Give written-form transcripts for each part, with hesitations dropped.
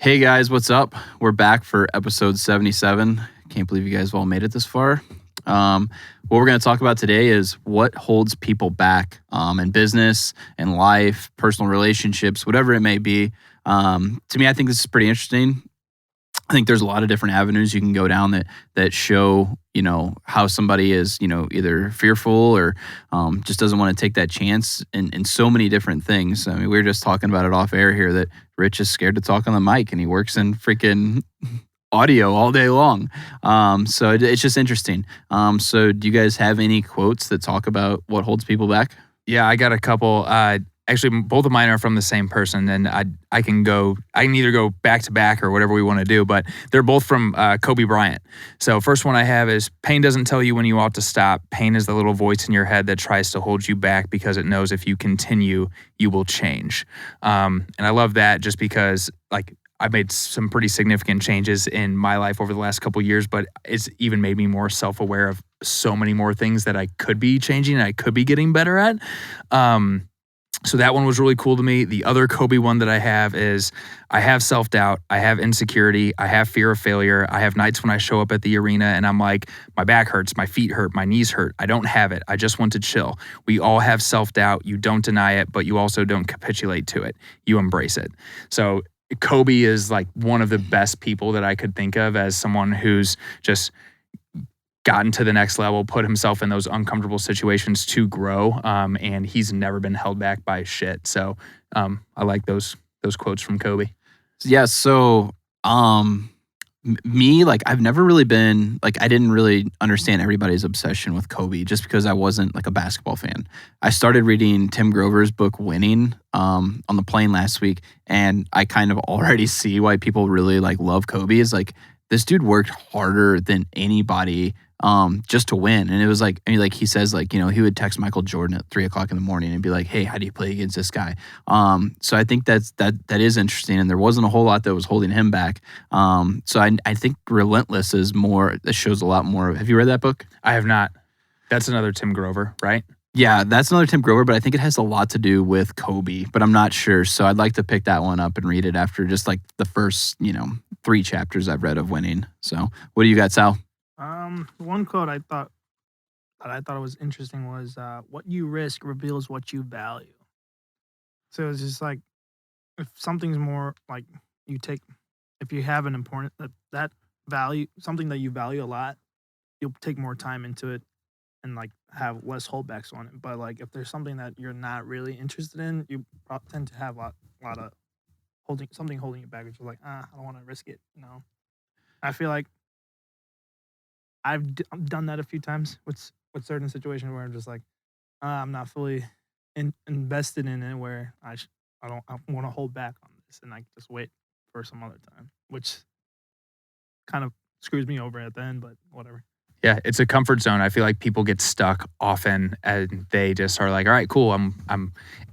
Hey guys, what's up? We're back for episode 77. Can't believe you guys have all made it this far. What we're going to talk about today is what holds people back in business, in life, personal relationships, whatever it may be. To me, I think this is pretty interesting. I think there's a lot of different avenues you can go down that show, how somebody is, either fearful or just doesn't want to take that chance in so many different things. I mean, we were just talking about it off air here that Rich is scared to talk on the mic and he works in freaking audio all day long. So it's just interesting. So do you guys have any quotes that talk about what holds people back? Yeah, I got a couple. Actually, both of mine are from the same person, and I can either go back to back or whatever we want to do, but they're both from Kobe Bryant. So first one I have is, pain doesn't tell you when you ought to stop. Pain is the little voice in your head that tries to hold you back because it knows if you continue, you will change. And I love that just because, I've made some pretty significant changes in my life over the last couple of years, but it's even made me more self-aware of so many more things that I could be changing and I could be getting better at. So that one was really cool to me. The other Kobe one that I have is, I have self-doubt, I have insecurity, I have fear of failure. I have nights when I show up at the arena and I'm like, my back hurts, my feet hurt, my knees hurt. I don't have it. I just want to chill. We all have self-doubt. You don't deny it, but you also don't capitulate to it. You embrace it. So Kobe is like one of the best people that I could think of as someone who's just gotten to the next level, put himself in those uncomfortable situations to grow, and he's never been held back by shit. So I like those quotes from Kobe. Yeah, so me, I've never really been, I didn't really understand everybody's obsession with Kobe just because I wasn't a basketball fan. I started reading Tim Grover's book Winning on the plane last week, and I kind of already see why people really love Kobe. Is this dude worked harder than anybody just to win. And it was he says, he would text Michael Jordan at 3:00 in the morning and be like, hey, how do you play against this guy? So I think that is interesting. And there wasn't a whole lot that was holding him back. So I think Relentless is more, that shows a lot more. Have you read that book? I have not. That's another Tim Grover, right? Yeah, that's another Tim Grover, but I think it has a lot to do with Kobe, but I'm not sure. So I'd like to pick that one up and read it after just the first, 3 chapters I've read of Winning. So what do you got, Sal? One quote I thought was interesting was, what you risk reveals what you value. So it's just if something's more if you have an important, that value, something that you value a lot, you'll take more time into it and have less holdbacks on it. But if there's something that you're not really interested in, you tend to have a lot of holding you back, which is I don't want to risk it. I feel like I've done that a few times with certain situations where I'm just I'm not fully invested in it, where I want to hold back on this and just wait for some other time, which kind of screws me over at the end, but whatever. Yeah, it's a comfort zone. I feel like people get stuck often and they just are like, all right, cool.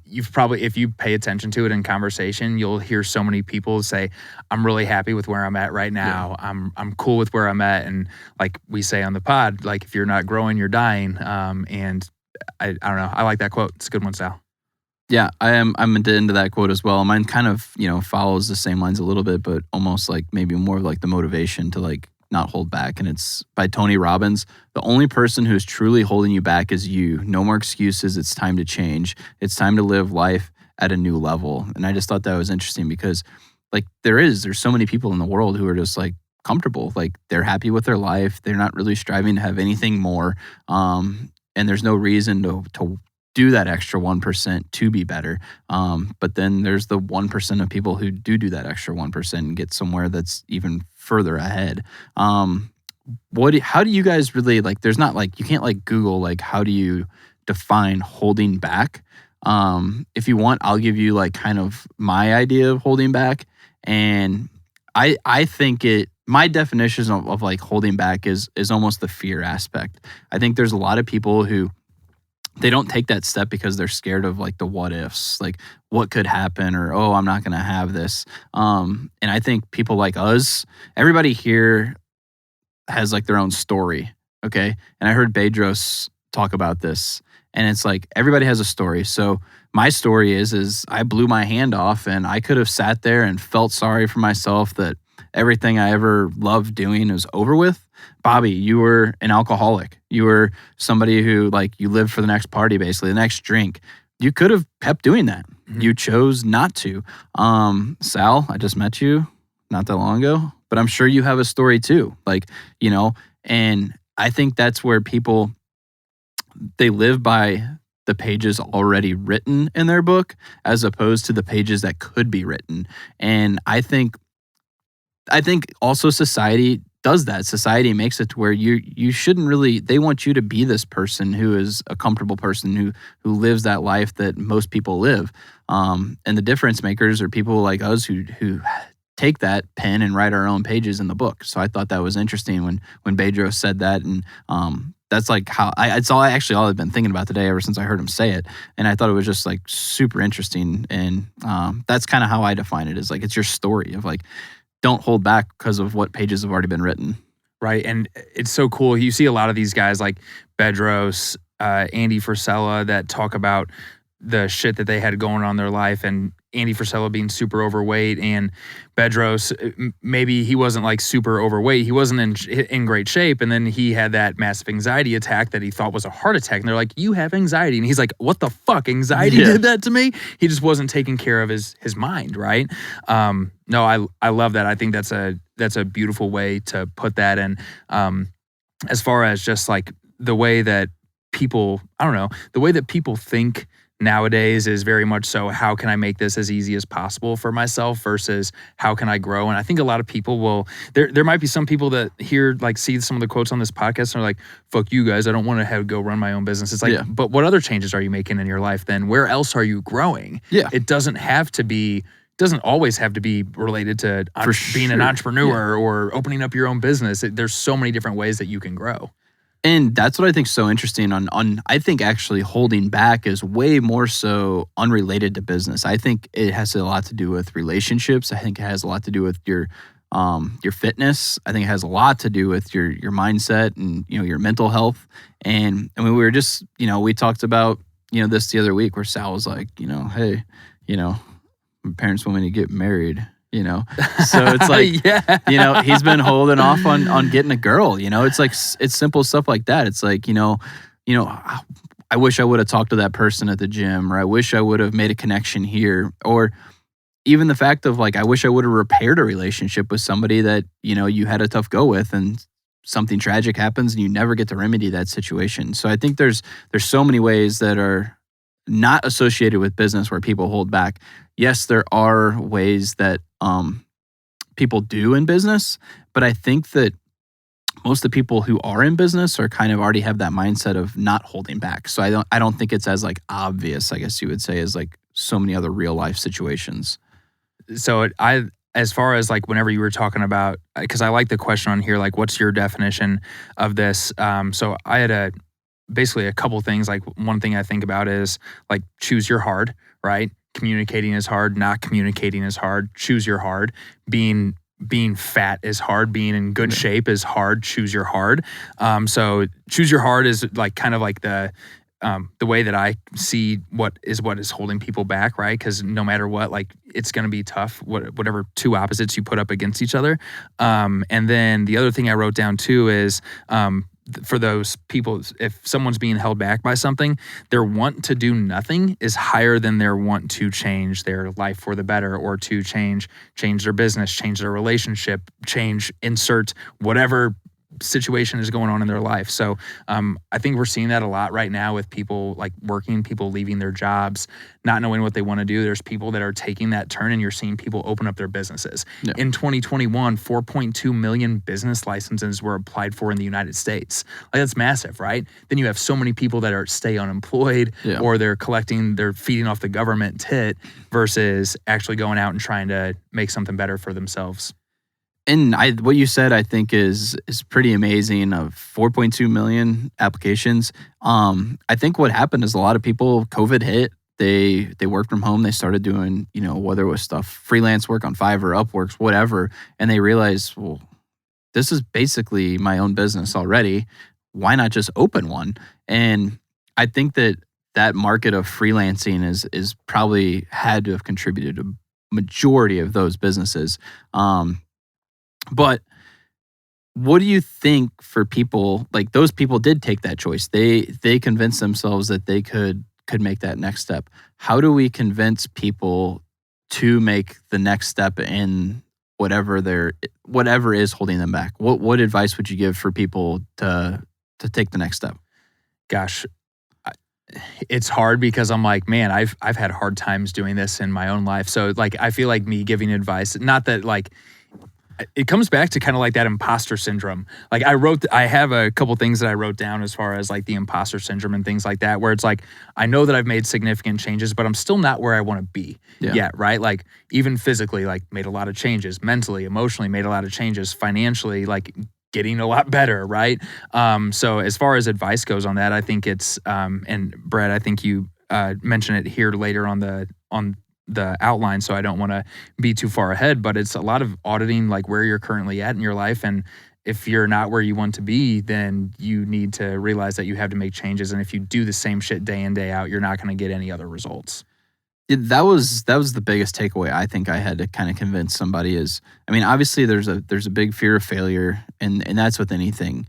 You've probably, if you pay attention to it in conversation, you'll hear so many people say, I'm really happy with where I'm at right now. Yeah. I'm cool with where I'm at. And like we say on the pod, if you're not growing, you're dying. And I don't know. I like that quote. It's a good one, Sal. Yeah, I'm into that quote as well. Mine kind of, follows the same lines a little bit, but almost maybe more of the motivation to not hold back. And it's by Tony Robbins. The only person who is truly holding you back is you. No more excuses. It's time to change. It's time to live life at a new level. And I just thought that was interesting because there's so many people in the world who are just comfortable. They're happy with their life. They're not really striving to have anything more. And there's no reason to do that extra 1% to be better. But then there's the 1% of people who do that extra 1% and get somewhere that's even further ahead. How do you guys really there's not you can't Google how do you define holding back? If you want, I'll give you kind of my idea of holding back. And I think my definition of holding back is almost the fear aspect. I think there's a lot of people who they don't take that step because they're scared of the what ifs, what could happen, or, oh, I'm not going to have this. And I think people like us, everybody here has their own story. Okay. And I heard Bedros talk about this. And it's like everybody has a story. So my story is I blew my hand off, and I could have sat there and felt sorry for myself that everything I ever loved doing was over with. Bobby, you were an alcoholic. You were somebody who, like, you lived for the next party, basically, the next drink. You could have kept doing that. Mhm. You chose not to. Sal, I just met you not that long ago, but I'm sure you have a story too. Like, and I think that's where people, they live by the pages already written in their book as opposed to the pages that could be written. And I think also society does that. Society makes it to where you shouldn't really, they want you to be this person who is a comfortable person who lives that life that most people live. And the difference makers are people like us who take that pen and write our own pages in the book. So I thought that was interesting when Bedros said that. And that's like how it's all I've been thinking about today ever since I heard him say it. And I thought it was just like super interesting. And that's kind of how I define it, is like, it's your story of like, don't hold back because of what pages have already been written. Right. And it's so cool. You see a lot of these guys like Bedros, Andy Frisella, that talk about the shit that they had going on in their life, and Andy Frisella being super overweight, and Bedros, maybe he wasn't like super overweight. He wasn't in great shape. And then he had that massive anxiety attack that he thought was a heart attack. And they're like, you have anxiety. And he's like, what the fuck? Anxiety did that to me? He just wasn't taking care of his mind. Right. No, I love that. I think that's a beautiful way to put that. And as far as just like the way that people, the way that people think nowadays is very much so, how can I make this as easy as possible for myself versus how can I grow? And I think a lot of people will, there might be some people that see some of the quotes on this podcast and are like, fuck you guys, I don't want to go run my own business. It's like, but what other changes are you making in your life then? Where else are you growing? Yeah. It doesn't always have to be related to being an entrepreneur or opening up your own business. There's so many different ways that you can grow. And that's what I think is so interesting on I think actually holding back is way more so unrelated to business. I think it has a lot to do with relationships. I think it has a lot to do with your fitness. I think it has a lot to do with your mindset and, your mental health. And I mean, we were just, we talked about, this the other week where Sal was like, hey, my parents want me to get married. So it's like, he's been holding off on getting a girl, it's like, it's simple stuff like that. It's like, I wish I would have talked to that person at the gym, or I wish I would have made a connection here, or even the fact of like, I wish I would have repaired a relationship with somebody that, you had a tough go with, and something tragic happens and you never get to remedy that situation. So I think there's so many ways that are not associated with business where people hold back. Yes, there are ways that people do in business, but I think that most of the people who are in business are kind of already have that mindset of not holding back. So I don't think it's as like obvious, I guess you would say, as like so many other real life situations. So as far as like whenever you were talking about, because I like the question on here, like, what's your definition of this? So I had basically a couple things. Like, one thing I think about is like, choose your hard, right? Communicating is hard. Not communicating is hard. Choose your hard. Being fat is hard. Being in good shape is hard. Choose your hard. So choose your hard is like kind of like the way that I see what is holding people back, right? Because no matter what, like, it's going to be tough, whatever two opposites you put up against each other. And then the other thing I wrote down too is for those people, if someone's being held back by something, their want to do nothing is higher than their want to change their life for the better, or to change their business, change their relationship, insert whatever situation is going on in their life. So I think we're seeing that a lot right now with people like working, people leaving their jobs, not knowing what they want to do. There's people that are taking that turn, and you're seeing people open up their businesses. Yeah. In 2021, 4.2 million business licenses were applied for in the United States. Like, that's massive, right? Then you have so many people that stay unemployed, or they're feeding off the government tit versus actually going out and trying to make something better for themselves. And what you said, I think, is pretty amazing. Of 4.2 million applications. I think what happened is a lot of people, COVID hit. They worked from home. They started doing, whether it was freelance work on Fiverr, Upworks, whatever, and they realized, well, this is basically my own business already. Why not just open one? And I think that market of freelancing is probably had to have contributed to majority of those businesses. But what do you think for people like those people did take that choice? They convinced themselves that they could make that next step. How do we convince people to make the next step in whatever is holding them back? What advice would you give for people to take the next step? Gosh, I- it's hard because I'm like, man, I've had hard times doing this in my own life. So like, I feel like me giving advice, not that like, it comes back to kind of like that imposter syndrome. Like I have a couple things that I wrote down as far as like the imposter syndrome and things like that, where it's like, I know that I've made significant changes, but I'm still not where I want to be yet, right? Like even physically, like made a lot of changes, mentally, emotionally made a lot of changes, financially, like getting a lot better, right? So as far as advice goes on that, I think it's, and Brad, I think you mention it here later on the outline, so I don't want to be too far ahead, but it's a lot of auditing like where you're currently at in your life, and if you're not where you want to be, then you need to realize that you have to make changes, and if you do the same shit day in day out, you're not going to get any other results. That was the biggest takeaway I think I had to kind of convince somebody is, I mean, obviously there's a big fear of failure, and that's with anything.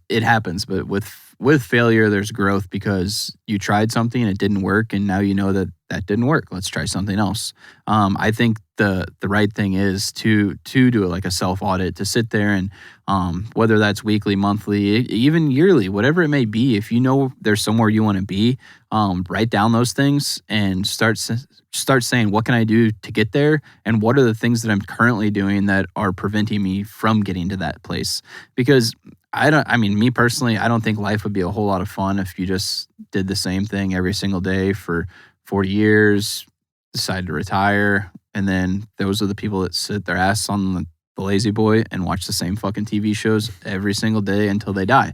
It happens, but with failure there's growth because you tried something and it didn't work, and now you know that didn't work. Let's try something else. I think the right thing is to do it like a self audit, to sit there and whether that's weekly, monthly, even yearly, whatever it may be. If you know there's somewhere you want to be, write down those things and start saying, what can I do to get there, and what are the things that I'm currently doing that are preventing me from getting to that place. Because me personally, I don't think life would be a whole lot of fun if you just did the same thing every single day for 40 years, decide to retire, and then those are the people that sit their ass on the lazy boy and watch the same fucking TV shows every single day until they die.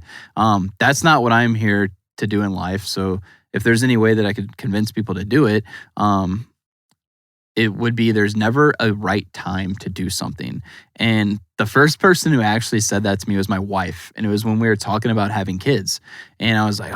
That's not what I'm here to do in life. So if there's any way that I could convince people to do it, it would be there's never a right time to do something. And the first person who actually said that to me was my wife. And it was when we were talking about having kids. And I was like,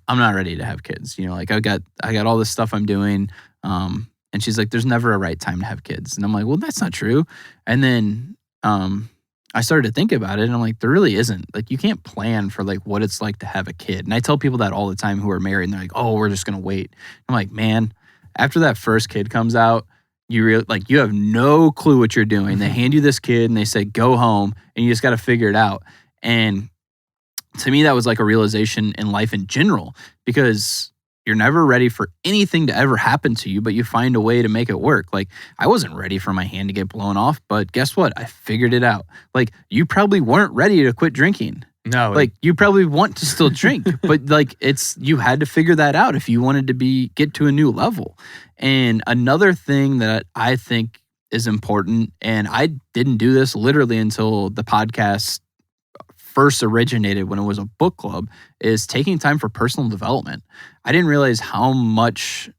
I'm not ready to have kids. You know, like I got all this stuff I'm doing. And she's like, there's never a right time to have kids. And I'm like, well, that's not true. And then I started to think about it, and I'm like, there really isn't. Like, you can't plan for like what it's like to have a kid. And I tell people that all the time who are married, and they're like, oh, we're just going to wait. I'm like, man, after that first kid comes out, you have no clue what you're doing. They hand you this kid and they say, go home, and you just got to figure it out. And to me, that was like a realization in life in general, because you're never ready for anything to ever happen to you, but you find a way to make it work. Like, I wasn't ready for my hand to get blown off, but guess what? I figured it out. Like, you probably weren't ready to quit drinking. No. Like, you probably want to still drink, but like you had to figure that out if you wanted to get to a new level. And another thing that I think is important, and I didn't do this literally until the podcast first originated when it was a book club, is taking time for personal development. I didn't realize how much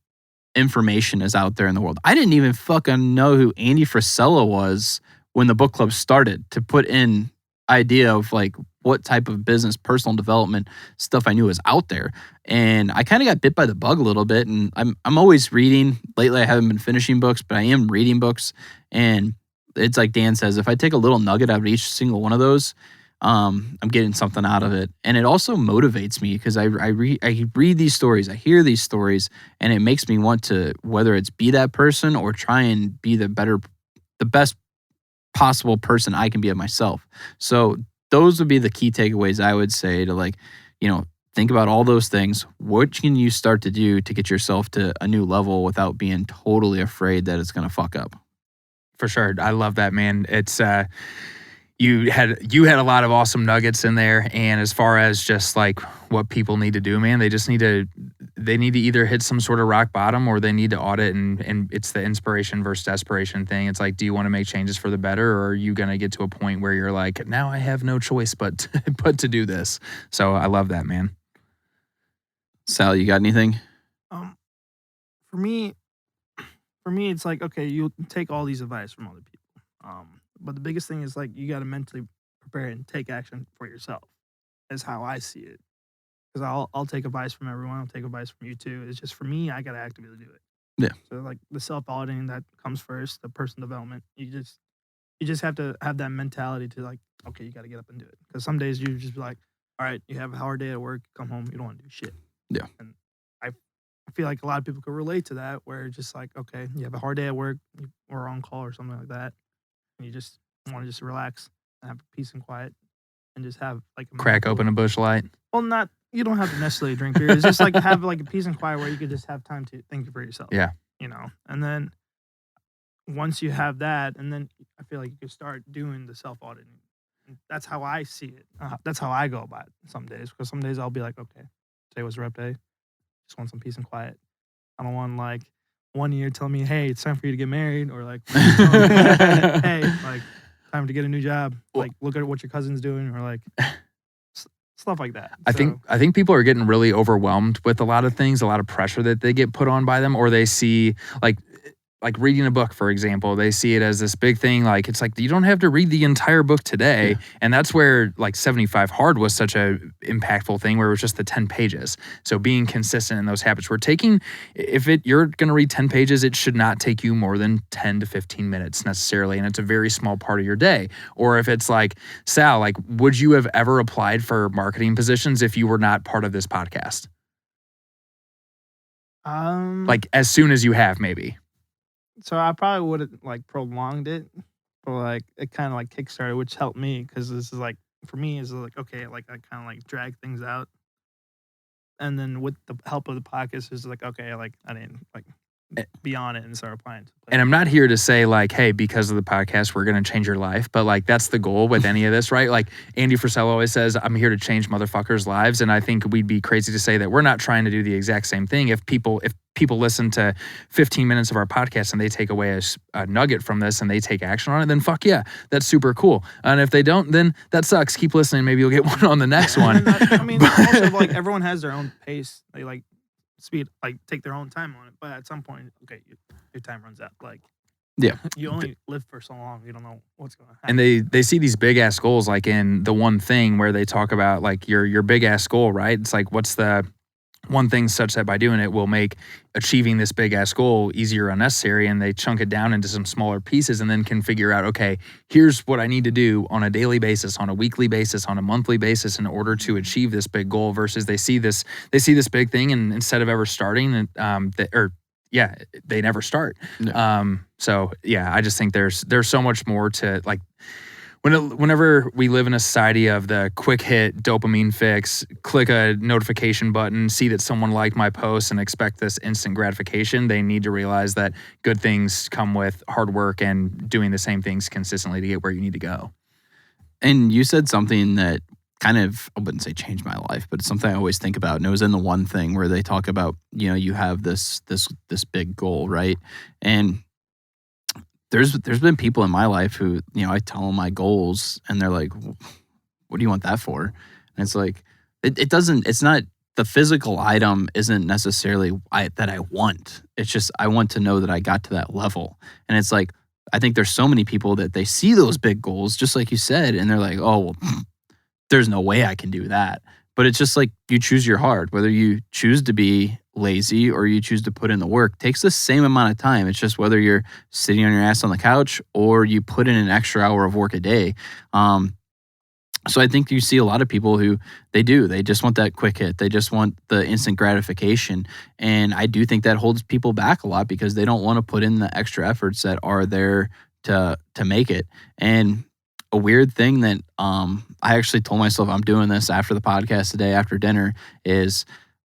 information is out there in the world. I didn't even fucking know who Andy Frisella was when the book club started, to put in idea of like what type of business personal development stuff I knew was out there. And I kind of got bit by the bug a little bit, and I'm always reading. Lately I haven't been finishing books, but I am reading books. And it's like Dan says, if I take a little nugget out of each single one of those, I'm getting something out of it. And it also motivates me because I read these stories, I hear these stories, and it makes me want to, whether it's be that person or try and be the best possible person I can be of myself. So those would be the key takeaways I would say, to like, think about all those things. What can you start to do to get yourself to a new level without being totally afraid that it's going to fuck up? For sure. I love that, man. It's you had a lot of awesome nuggets in there. And as far as just like what people need to do, man, they need to either hit some sort of rock bottom, or they need to audit, and it's the inspiration versus desperation thing. It's like, do you want to make changes for the better, or are you going to get to a point where you're like, now I have no choice but to do this? So I love that, man. Sal, you got anything? For me, it's like, okay, you take all these advice from other people. But the biggest thing is like, you got to mentally prepare and take action for yourself, is how I see it. because I'll take advice from everyone. I'll take advice from you too. It's just for me, I gotta actively do it. Yeah. So like the self auditing that comes first, the personal development. You just have to have that mentality to like, okay, you gotta get up and do it. Because some days you just be like, all right, you have a hard day at work, come home, you don't want to do shit. Yeah. And I feel like a lot of people could relate to that, where it's just like, okay, you have a hard day at work, or on call or something like that, and you just want to just relax and have peace and quiet, and just have like Crack open a Busch Light. Well, not you don't have to necessarily drink beer. It's just like have like a peace and quiet where you could just have time to think for yourself. Yeah. And then once you have that, and then I feel like you can start doing the self auditing. That's how I see it. That's how I go about it some days, because some days I'll be like, okay, today was rep day. Just want some peace and quiet. I don't want like 1 year tell me, hey, it's time for you to get married, or like, hey, like time to get a new job. Like look at what your cousin's doing, or like stuff like that. I think people are getting really overwhelmed with a lot of things, a lot of pressure that they get put on by them, or they see like reading a book, for example, they see it as this big thing. Like, it's like, you don't have to read the entire book today. Yeah. And that's where like 75 Hard was such a impactful thing, where it was just the 10 pages. So being consistent in those habits, you're going to read 10 pages, it should not take you more than 10 to 15 minutes necessarily. And it's a very small part of your day. Or if it's like, Sal, like, would you have ever applied for marketing positions if you were not part of this podcast? Like as soon as you have, maybe. So I probably would have like prolonged it, but like it kind of like kickstarted, which helped me, because this is like, for me, is like, okay, like I kind of like drag things out, and then with the help of the podcast, is like, okay, like I didn't like be on it and start applying to And I'm not here to say like, hey, because of the podcast, we're going to change your life. But like, that's the goal with any of this, right? Like Andy Frisell always says, I'm here to change motherfuckers' lives. And I think we'd be crazy to say that we're not trying to do the exact same thing. If people listen to 15 minutes of our podcast and they take away a nugget from this and they take action on it, then fuck yeah, that's super cool. And if they don't, then that sucks. Keep listening. Maybe you'll get one on the next one. I mean, also like everyone has their own pace. They like speed, like take their own time on it. But at some point, okay, your time runs out. Like, yeah, you only live for so long. You don't know what's going to And happen. they see these big ass goals, like in The One Thing, where they talk about like your big ass goal, right? It's like, what's the one thing such that by doing it will make achieving this big ass goal easier or unnecessary, and they chunk it down into some smaller pieces and then can figure out, okay, here's what I need to do on a daily basis, on a weekly basis, on a monthly basis in order to achieve this big goal, versus they see this big thing, and instead of ever starting, they never start. Yeah. So yeah, I just think there's so much more to like. Whenever we live in a society of the quick hit dopamine fix, click a notification button, see that someone liked my post and expect this instant gratification, they need to realize that good things come with hard work and doing the same things consistently to get where you need to go. And you said something that kind of, I wouldn't say changed my life, but it's something I always think about. And it was in The One Thing, where they talk about, you have this big goal, right? And there's been people in my life who, I tell them my goals and they're like, what do you want that for? And it's like, it's not, the physical item isn't necessarily that I want. It's just, I want to know that I got to that level. And it's like, I think there's so many people that they see those big goals, just like you said, and they're like, oh, well, there's no way I can do that. But it's just like, you choose your heart, whether you choose to be lazy or you choose to put in the work, takes the same amount of time. It's just whether you're sitting on your ass on the couch or you put in an extra hour of work a day. So I think you see a lot of people who they just want that quick hit. They just want the instant gratification. And I do think that holds people back a lot, because they don't want to put in the extra efforts that are there to make it. And a weird thing that I actually told myself I'm doing this after the podcast today, after dinner, is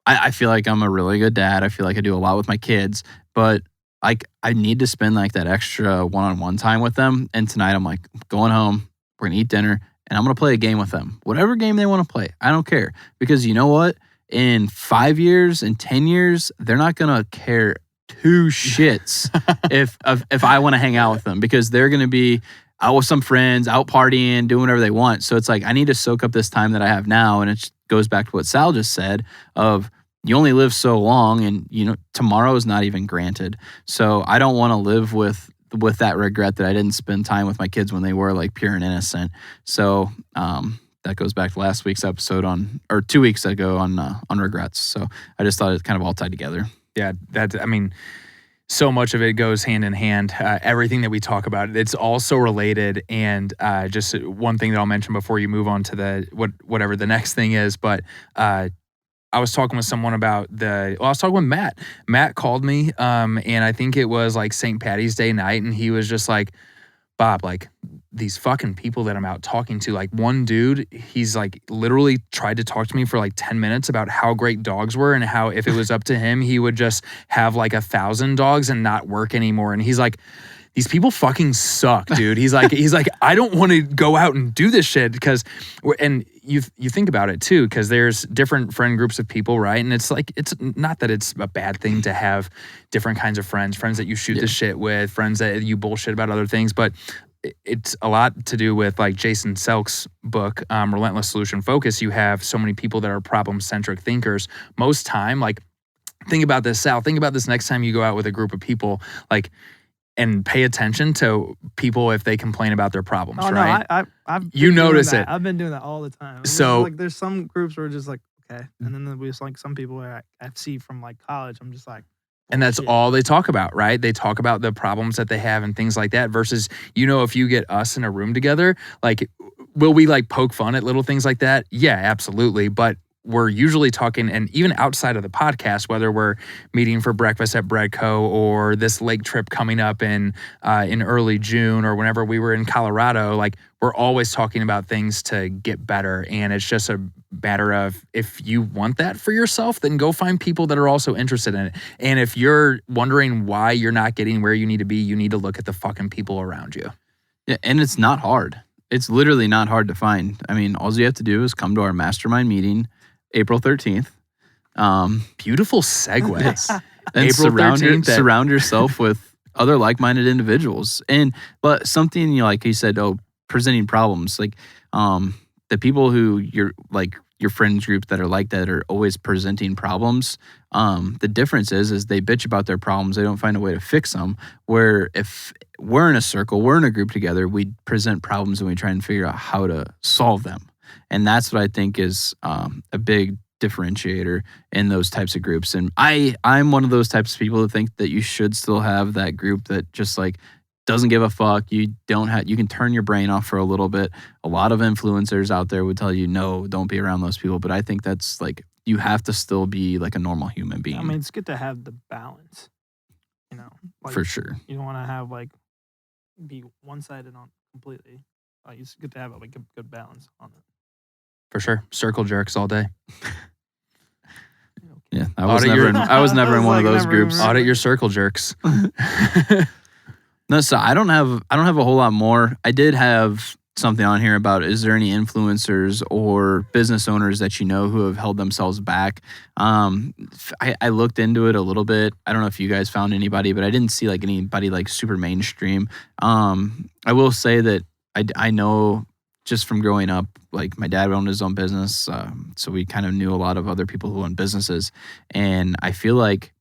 I feel like I'm a really good dad. I feel like I do a lot with my kids, but I need to spend like that extra one-on-one time with them. And tonight I'm like, going home, we're going to eat dinner, and I'm going to play a game with them. Whatever game they want to play, I don't care. Because you know what? In 5 years, in 10 years, they're not going to care two shits if I want to hang out with them, because they're going to be out with some friends, out partying, doing whatever they want. So it's like, I need to soak up this time that I have now. And it goes back to what Sal just said of, you only live so long, and tomorrow is not even granted. So I don't want to live with that regret that I didn't spend time with my kids when they were like pure and innocent. So that goes back to last week's episode or 2 weeks ago on regrets. So I just thought it kind of all tied together. Yeah, so much of it goes hand in hand. Everything that we talk about, it's all so related. And just one thing that I'll mention before you move on to whatever the next thing is, but I was talking with someone about I was talking with Matt. Matt called me, and I think it was like St. Patty's Day night, and he was just like, Bob, like these fucking people that I'm out talking to, like one dude, he's like literally tried to talk to me for like 10 minutes about how great dogs were and how if it was up to him, he would just have like 1,000 dogs and not work anymore. And he's like, these people fucking suck, dude. He's like, I don't want to go out and do this shit because, and you think about it too, because there's different friend groups of people, right? And it's like, it's not that it's a bad thing to have different kinds of friends that you shoot the shit with, friends that you bullshit about other things, but it's a lot to do with like Jason Selk's book, Relentless Solution Focus. You have so many people that are problem-centric thinkers. Most time, like, think about this, Sal. Think about this next time you go out with a group of people, like, and pay attention to people if they complain about their problems, right? No, I've you notice that. it. I've been doing that all the time. So like, there's some groups where just like, okay, and then there's like some people where I see from like college. I'm just like, and that's all they talk about, right? They talk about the problems that they have and things like that. Versus, if you get us in a room together, like, will we like poke fun at little things like that? Yeah, absolutely. But we're usually talking, and even outside of the podcast, whether we're meeting for breakfast at Bread Co. or this lake trip coming up in early June, or whenever we were in Colorado, like, we're always talking about things to get better. And it's just a matter of, if you want that for yourself, then go find people that are also interested in it. And if you're wondering why you're not getting where you need to be, you need to look at the fucking people around you. Yeah, and it's not hard. It's literally not hard to find. I mean, all you have to do is come to our mastermind meeting April 13th. Beautiful segue. And April 13th. Surround yourself with other like-minded individuals. But something, like you said, presenting problems. Like, the people who your friends group that are like that are always presenting problems. The difference is they bitch about their problems. They don't find a way to fix them. Where if we're in a circle, we're in a group together, we present problems and we try and figure out how to solve them. And that's what I think is a big differentiator in those types of groups. And I'm one of those types of people that think that you should still have that group that just like doesn't give a fuck. You can turn your brain off for a little bit. A lot of influencers out there would tell you, no, don't be around those people. But I think that's like, you have to still be like a normal human being. I mean, it's good to have the balance, like, for sure. You don't want to have like be one-sided on completely. Like, it's good to have like a good balance on it. For sure. Circle jerks all day. Yeah, I was never in one of those groups. Audit your circle jerks. No, so I don't have a whole lot more. I did have something on here about, is there any influencers or business owners that you know who have held themselves back? I looked into it a little bit. I don't know if you guys found anybody, but I didn't see like anybody like super mainstream. I will say that I know just from growing up, like my dad owned his own business, so we kind of knew a lot of other people who own businesses, and I feel like,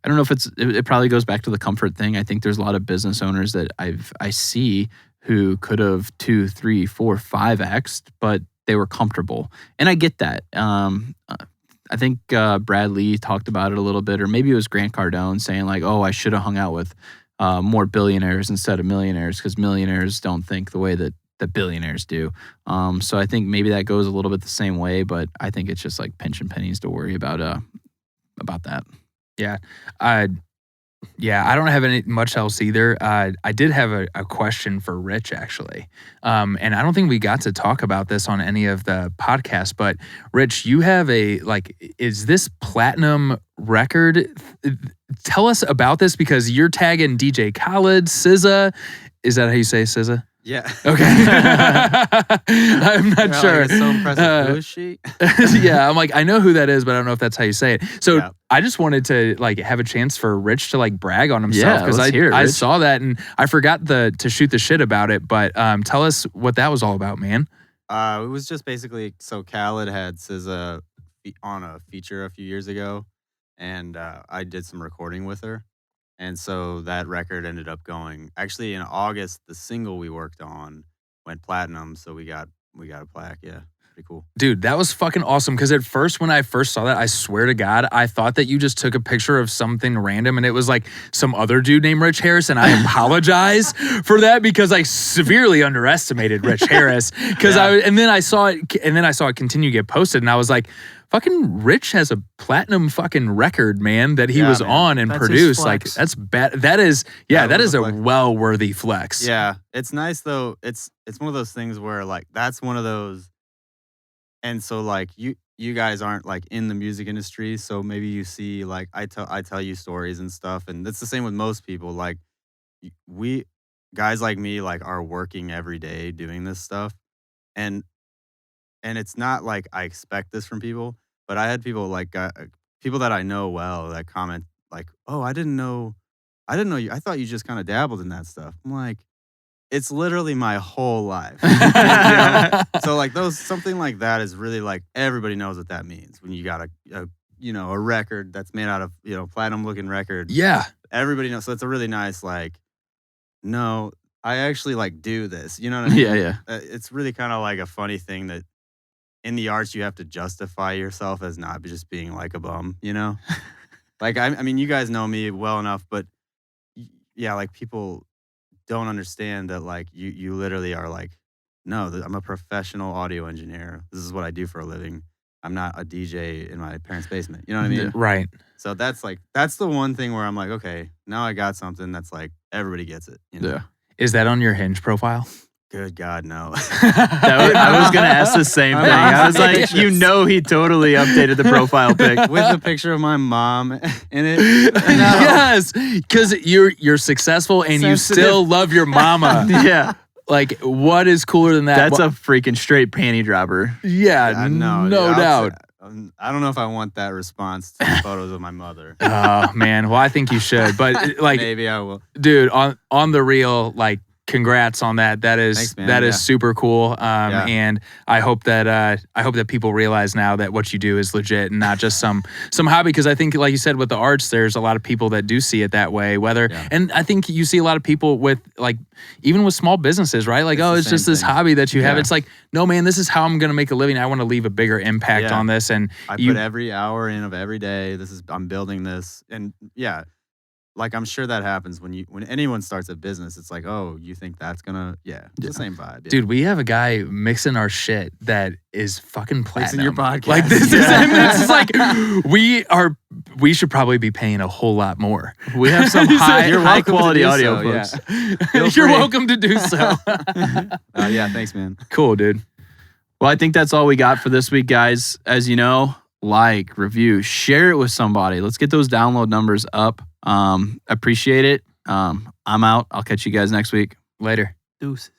I don't know if it probably goes back to the comfort thing. I think there's a lot of business owners that I see who could have 2, 3, 4, 5x'd, but they were comfortable. And I get that. I think Brad Lee talked about it a little bit, or maybe it was Grant Cardone saying like, oh, I should have hung out with more billionaires instead of millionaires, because millionaires don't think the way that billionaires do. So I think maybe that goes a little bit the same way, but I think it's just like pinching pennies to worry about that. Yeah. I don't have much else either. I did have a question for Rich, actually. And I don't think we got to talk about this on any of the podcasts, but Rich, you have is this platinum record? Tell us about this, because you're tagging DJ Khaled, SZA. Is that how you say SZA? Yeah. Okay. I'm not sure. Like, it's so impressive. Who is she? Yeah, I'm like, I know who that is, but I don't know if that's how you say it. So Yeah. I just wanted to like have a chance for Rich to like brag on himself, because let's I Rich. saw that and I forgot to shoot the shit about it. But tell us what that was all about, man. It was just basically, so Khaled had SZA on a feature a few years ago, and I did some recording with her. And so that record ended up going, actually in August, the single we worked on went platinum, so we got a plaque, yeah. pretty cool. Dude, that was fucking awesome. Because at first, when I first saw that, I swear to God, I thought that you just took a picture of something random and it was like some other dude named Rich Harris. And I apologize for that because I severely underestimated Rich Harris. Because then I saw it continue to get posted, and I was like, fucking Rich has a platinum fucking record, man, that he was on and That's his produced. Like, flex. that's bad. That is a flex. well-worthy flex. Yeah, it's nice though. It's one of those things where like that's one of those. And so like you guys aren't like in the music industry, so maybe you see like I tell you stories and stuff, and it's the same with most people. Like we guys like me like are working every day doing this stuff, and it's not like I expect this from people, but I had people like people that I know well that comment like, "Oh, I didn't know you. I thought you just kind of dabbled in that stuff." I'm like, it's literally my whole life. You know? So like something like that is really like everybody knows what that means when you got a record that's made out of platinum looking record. Yeah. Everybody knows. So it's a really nice like, no, I actually like do this. You know what I mean? Yeah. It's really kind of like a funny thing that in the arts you have to justify yourself as not just being like a bum. You know, like I mean you guys know me well enough, but yeah, like people don't understand that like you literally are like, no, I'm a professional audio engineer. This is what I do for a living. I'm not a DJ in my parents' basement. You know what I mean? Right. So that's the one thing where I'm like, okay, now I got something that's like everybody gets it. You know? Yeah. Is that on your Hinge profile? Good God, no. I was gonna ask the same thing. I was like, he totally updated the profile pic. With the picture of my mom in it. No. Yes, because you're successful and you still love your mama. Yeah. Like, what is cooler than that? That's a freaking straight panty dropper. Yeah, no doubt. I don't know if I want that response to photos of my mother. Oh man, well I think you should, but like maybe I will, dude. On the real, like, congrats on that. That is Thanks, man. that is super cool. Yeah. And I hope that people realize now that what you do is legit and not just some hobby. Because I think, like you said, with the arts, there's a lot of people that do see it that way. And I think you see a lot of people with like even with small businesses, right? Like, it's just this hobby that you have. It's like, no, man, this is how I'm gonna make a living. I want to leave a bigger impact on this. And I put every hour in of every day. I'm building this, and yeah. Like, I'm sure that happens when anyone starts a business. It's like, oh, you think that's gonna, it's the same vibe. Yeah. Dude, we have a guy mixing our shit that is fucking platinum. In your podcast. Like, this is like, we should probably be paying a whole lot more. We have some high quality audio, folks. Yeah. You're welcome to do so. Yeah, thanks, man. Cool, dude. Well, I think that's all we got for this week, guys. As you know, like, review, share it with somebody. Let's get those download numbers up. Appreciate it. I'm out. I'll catch you guys next week. Later. Deuces.